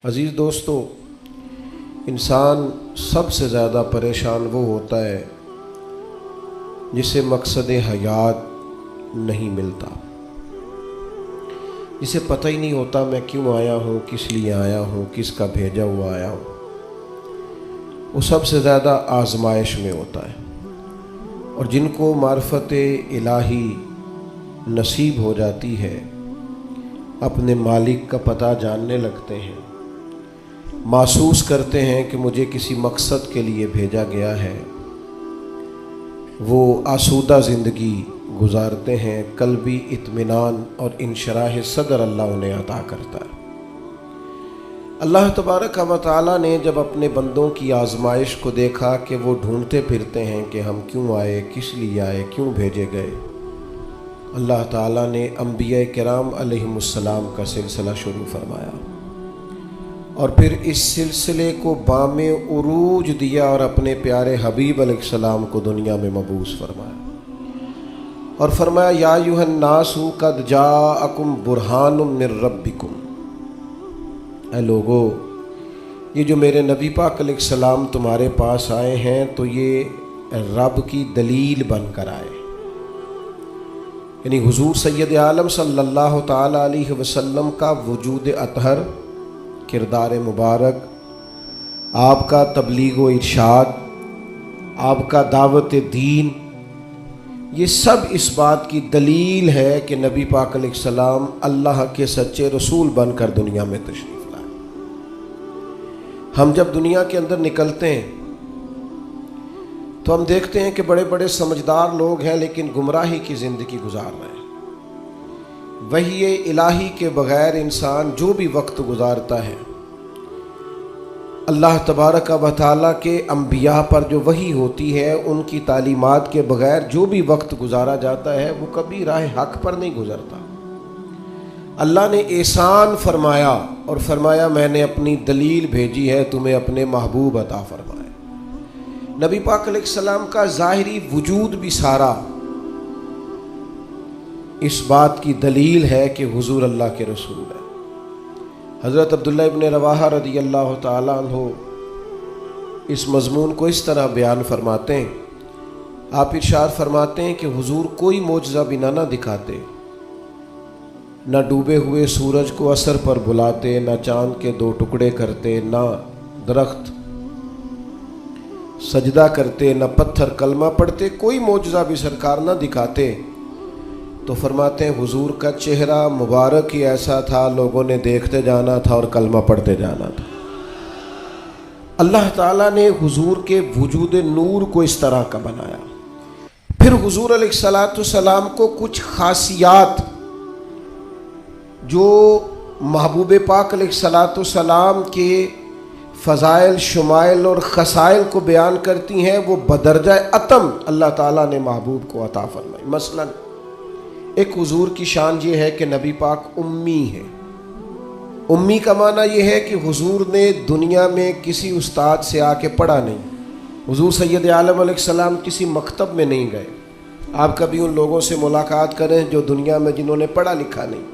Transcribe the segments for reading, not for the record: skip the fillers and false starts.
عزیز دوستو، انسان سب سے زیادہ پریشان وہ ہوتا ہے جسے مقصد حیات نہیں ملتا، جسے پتہ ہی نہیں ہوتا میں کیوں آیا ہوں، کس لیے آیا ہوں، کس کا بھیجا ہوا آیا ہوں۔ وہ سب سے زیادہ آزمائش میں ہوتا ہے، اور جن کو معرفت الہی نصیب ہو جاتی ہے اپنے مالک کا پتہ جاننے لگتے ہیں، محسوس کرتے ہیں کہ مجھے کسی مقصد کے لیے بھیجا گیا ہے، وہ آسودہ زندگی گزارتے ہیں، قلبی اطمینان اور انشراح صدر اللہ انہیں عطا کرتا ہے۔ اللہ تبارک و تعالیٰ نے جب اپنے بندوں کی آزمائش کو دیکھا کہ وہ ڈھونڈتے پھرتے ہیں کہ ہم کیوں آئے، کس لیے آئے، کیوں بھیجے گئے، اللہ تعالیٰ نے انبیاء کرام علیہم السلام کا سلسلہ شروع فرمایا، اور پھر اس سلسلے کو بام عروج دیا اور اپنے پیارے حبیب علیہ السلام کو دنیا میں مبعوث فرمایا، اور فرمایا یا ایھا الناس قد جاءکم برہان من ربکم، اے لوگو یہ جو میرے نبی پاک علیہ السلام تمہارے پاس آئے ہیں تو یہ رب کی دلیل بن کر آئے، یعنی حضور سید عالم صلی اللہ تعالی علیہ وسلم کا وجود اطہر، کردار مبارک، آپ کا تبلیغ و ارشاد، آپ کا دعوت دین، یہ سب اس بات کی دلیل ہے کہ نبی پاک علیہ السلام اللہ کے سچے رسول بن کر دنیا میں تشریف لائے۔ ہم جب دنیا کے اندر نکلتے ہیں تو ہم دیکھتے ہیں کہ بڑے بڑے سمجھدار لوگ ہیں لیکن گمراہی کی زندگی گزار رہے ہیں۔ وحی الہی کے بغیر انسان جو بھی وقت گزارتا ہے، اللہ تبارک و تعالیٰ کے انبیاء پر جو وحی ہوتی ہے ان کی تعلیمات کے بغیر جو بھی وقت گزارا جاتا ہے وہ کبھی راہ حق پر نہیں گزرتا۔ اللہ نے احسان فرمایا اور فرمایا میں نے اپنی دلیل بھیجی ہے تمہیں اپنے محبوب عطا فرمائے۔ نبی پاک علیہ السلام کا ظاہری وجود بھی سارا اس بات کی دلیل ہے کہ حضور اللہ کے رسول ہے۔ حضرت عبداللہ ابن رواحہ رضی اللہ تعالیٰ عنہ اس مضمون کو اس طرح بیان فرماتے ہیں، آپ ارشاد فرماتے ہیں کہ حضور کوئی معجزہ بھی نہ دکھاتے، نہ ڈوبے ہوئے سورج کو عصر پر بلاتے، نہ چاند کے 2 ٹکڑے کرتے، نہ درخت سجدہ کرتے، نہ پتھر کلمہ پڑھتے، کوئی معجزہ بھی سرکار نہ دکھاتے، تو فرماتے ہیں حضور کا چہرہ مبارک ہی ایسا تھا لوگوں نے دیکھتے جانا تھا اور کلمہ پڑھتے جانا تھا۔ اللہ تعالیٰ نے حضور کے وجود نور کو اس طرح کا بنایا۔ پھر حضور علیہ السلام کو کچھ خاصیات جو محبوب پاک علیہ السلام کے فضائل، شمائل اور خصائل کو بیان کرتی ہیں، وہ بدرجہ اتم اللہ تعالیٰ نے محبوب کو عطا فرمائی۔ مثلا ایک حضور کی شان یہ ہے کہ نبی پاک امی ہے۔ امی کا معنی یہ ہے کہ حضور نے دنیا میں کسی استاد سے آ کے پڑھا نہیں، حضور سید عالم علیہ السلام کسی مکتب میں نہیں گئے۔ آپ کبھی ان لوگوں سے ملاقات کریں جو دنیا میں جنہوں نے پڑھا لکھا نہیں،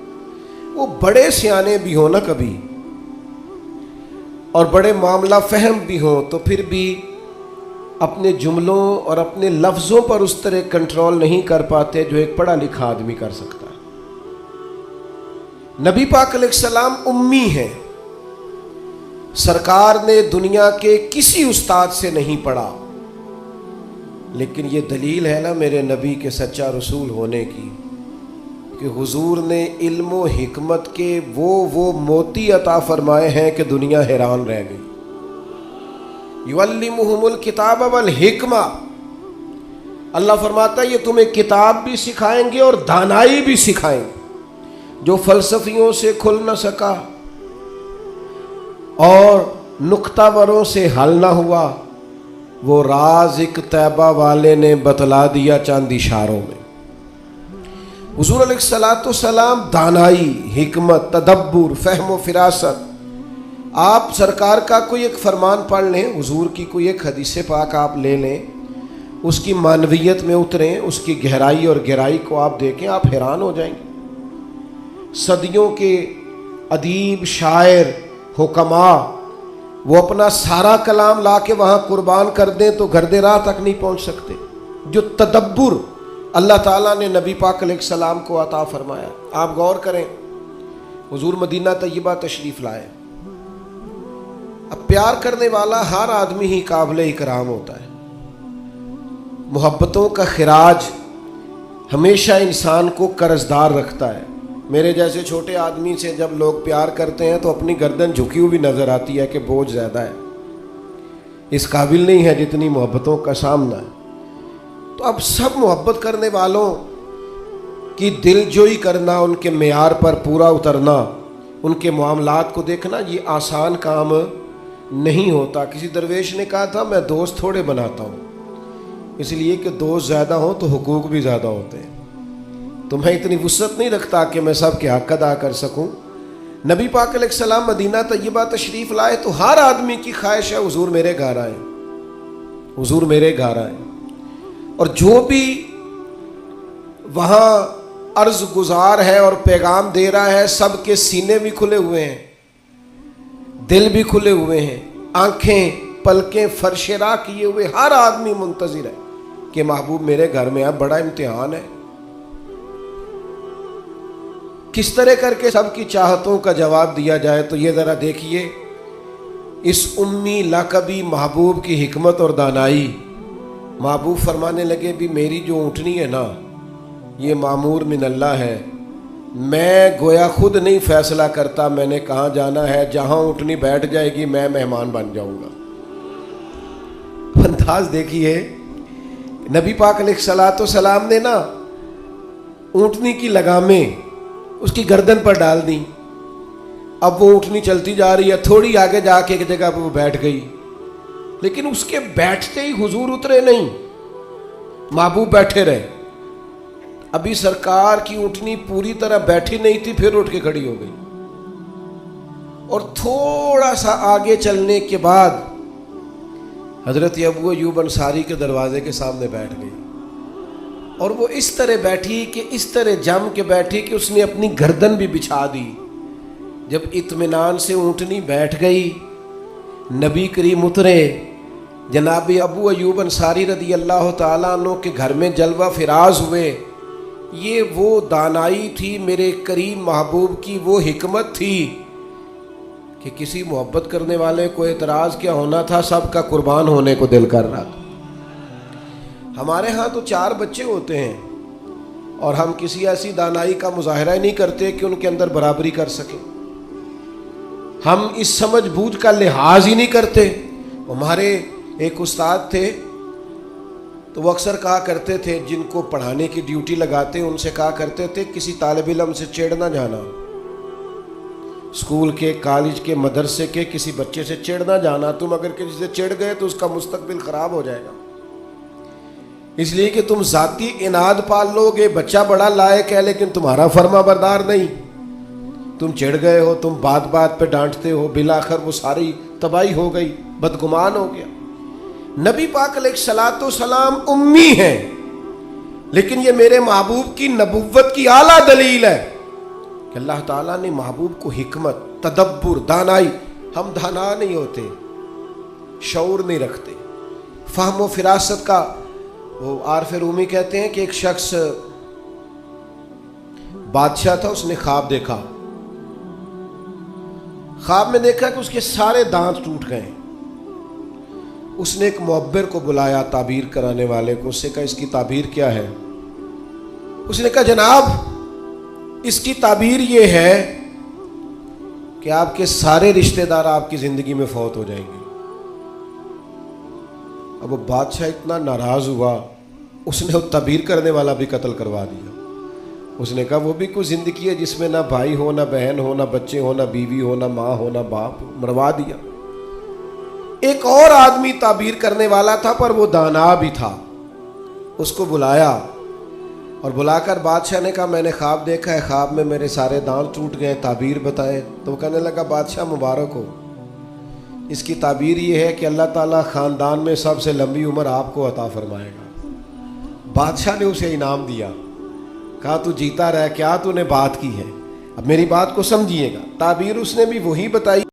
وہ بڑے سیانے بھی ہوں نا کبھی اور بڑے معاملہ فہم بھی ہوں، تو پھر بھی اپنے جملوں اور اپنے لفظوں پر اس طرح کنٹرول نہیں کر پاتے جو ایک پڑھا لکھا آدمی کر سکتا ہے۔ نبی پاک علیہ السلام امی ہیں، سرکار نے دنیا کے کسی استاد سے نہیں پڑھا، لیکن یہ دلیل ہے نا میرے نبی کے سچا رسول ہونے کی کہ حضور نے علم و حکمت کے وہ موتی عطا فرمائے ہیں کہ دنیا حیران رہ گئی۔ یعلمہم الکتاب والحکمہ، اللہ فرماتا ہے یہ تمہیں کتاب بھی سکھائیں گے اور دانائی بھی سکھائیں گے۔ جو فلسفیوں سے کھل نہ سکا اور نکتہ وروں سے حل نہ ہوا، وہ راز ایک طیبہ والے نے بتلا دیا چند اشاروں میں۔ حضور علیہ السلام دانائی، حکمت، تدبر، فہم و فراست، آپ سرکار کا کوئی ایک فرمان پڑھ لیں، حضور کی کوئی ایک حدیث پاک آپ لے لیں، اس کی معنویت میں اتریں، اس کی گہرائی اور گہرائی کو آپ دیکھیں، آپ حیران ہو جائیں گے۔ صدیوں کے ادیب، شاعر، हुक्मा वो अपना सारा कलाम ला के वहाँ कुर्बान कर दें तो गर्दे राह तक नहीं पहुँच सकते। जो तदब्बुर अल्लाह ताला ने नबी पाक अलैहिस्सलाम को अता फरमाया। आप गौर करें, हुजूर मदीना तय्यबा तशरीफ लाए। अब प्यार करने वाला हर आदमी ही काबिल इकराम होता है। मोहब्बतों का खिराज हमेशा इंसान को कर्जदार रखता है। मेरे जैसे छोटे आदमी से जब लोग प्यार करते हैं तो अपनी गर्दन झुकी हुई नजर आती है कि बोझ ज़्यादा है, इस काबिल नहीं है जितनी मोहब्बतों का सामना है। तो अब सब मोहब्बत करने वालों की दिलजोई करना, उनके मेयार पर पूरा उतरना, उनके मामलात को देखना, ये आसान काम नहीं होता। किसी दरवेश ने कहा था, मैं दोस्त थोड़े बनाता हूँ, इसलिए कि दोस्त ज़्यादा हों तो हुकूक भी ज़्यादा होते हैं। तो मैं इतनी वुसअत नहीं रखता कि मैं सब के हक़ अदा कर सकूं। नबी पाक अलैहिस्सलाम मदीना तय्यबा तशरीफ़ लाए तो हर आदमी की ख्वाहिश है हुजूर मेरे घर आए, हुजूर मेरे घर आए। और जो भी वहाँ अर्ज गुजार है और पैगाम दे रहा है, सबके सीने भी खुले हुए हैं, दिल भी खुले हुए हैं, आंखें पलकें फरशेरा किए हुए हर आदमी मुंतज़िर है कि महबूब मेरे घर में अब बड़ा इम्तिहान है। किस तरह करके सबकी चाहतों का जवाब दिया जाए, तो ये ज़रा देखिए इस उम्मी लाकबी महबूब की हिकमत और दानाई। महबूब फरमाने लगे भी मेरी जो ऊँटनी है ना, ये मामूर मिन अल्लाह है, मैं गोया खुद नहीं फैसला करता मैंने कहाँ जाना है, जहाँ ऊँटनी बैठ जाएगी मैं मेहमान बन जाऊँगा। अंदाज देखिए, नबी पाक अलैहिस्सलाम ने ना ऊँटनी की लगामें उसकी गर्दन पर डाल दी। अब वो ऊँटनी चलती जा रही है, थोड़ी आगे जाके एक जगह पर वो बैठ गई, लेकिन उसके बैठते ही हुजूर उतरे नहीं, महबूब बैठे रहे। अभी सरकार की ऊँटनी पूरी तरह बैठी नहीं थी, फिर उठ के खड़ी हो गई और थोड़ा सा आगे चलने के बाद हजरत अबू अय्यूब अंसारी के दरवाजे के सामने बैठ गई। और वो इस तरह बैठी कि इस तरह जम के बैठी कि उसने अपनी गर्दन भी बिछा दी। जब इत्मीनान से ऊँटनी बैठ गई, नबी करीम उतरे, जनाब अबू अय्यूब अंसारी रदी अल्लाह ताला अन्हु के घर में जलवा फिराज हुए। ये वो दानाई थी मेरे करीम महबूब की, वो हिकमत थी कि किसी मोहब्बत करने वाले को एतराज़ क्या होना था, सबका कुर्बान होने को दिल कर रहा था। हमारे यहाँ तो 4 बच्चे होते हैं और हम किसी ऐसी दानाई का मुजाहरा ही नहीं करते कि उनके अंदर बराबरी कर सकें। हम इस समझ बूझ का लिहाज ही नहीं करते। हमारे एक उस्ताद थे तो वो अक्सर कहा करते थे, जिनको पढ़ाने की ड्यूटी लगाते उनसे कहा करते थे, किसी तालिब इल्म से चिढ़ ना जाना, स्कूल के, कॉलेज के, मदरसे के किसी बच्चे से चिढ़ ना जाना। तुम अगर किसी से चिढ़ गए तो उसका मुस्तकबिल ख़राब हो जाएगा, इसलिए कि तुम ज़ाती इनाद पाल लोगे। बच्चा बड़ा लायक है लेकिन तुम्हारा फर्मा बरदार नहीं, तुम चिढ़ गए हो, तुम बात बात पे डांटते हो, बिलाखिर वो सारी तबाही हो गई, बदगुमान हो गया। नबी पाक अलैहिस्सलाम उम्मी हैं, लेकिन ये मेरे महबूब की नबुव्वत की आला दलील है कि अल्लाह ताला ने महबूब को हिकमत, तदब्बुर, दानाई। हम दाना नहीं होते, शऊर नहीं रखते, फ़हम व फिरासत का। वो आरफ रूमी कहते हैं कि एक शख्स बादशाह था, उसने ख्वाब देखा। ख्वाब में देखा कि उसके सारे दांत टूट गए। उसने एक मुअब्बिर को बुलाया, ताबीर कराने वाले को। उससे कहा इसकी ताबीर क्या है? उसने कहा जनाब इसकी ताबीर ये है कि आपके सारे रिश्तेदार आपकी ज़िंदगी में फौत हो जाएंगे। अब वो बादशाह इतना नाराज़ हुआ, उसने वो ताबीर करने वाला भी कत्ल करवा दिया। उसने कहा वो भी कोई ज़िंदगी है जिसमें ना भाई हो, ना बहन हो, ना बच्चे हो, ना बीवी हो, ना माँ हो, ना बाप हो, मरवा दिया। एक और आदमी ताबीर करने वाला था पर वो दाना भी था, उसको बुलाया और बुलाकर बादशाह ने कहा मैंने ख्वाब देखा है, ख्वाब में मेरे सारे दांत टूट गए, ताबीर बताए। तो वो कहने लगा बादशाह मुबारक हो, इसकी ताबीर ये है कि अल्लाह ताला ख़ानदान में सबसे लंबी उम्र आपको अता फरमाएगा। बादशाह ने उसे इनाम दिया, कहा तू जीता रह, क्या तूने बात की है, अब मेरी बात को समझिएगा। ताबीर उसने भी वही बताई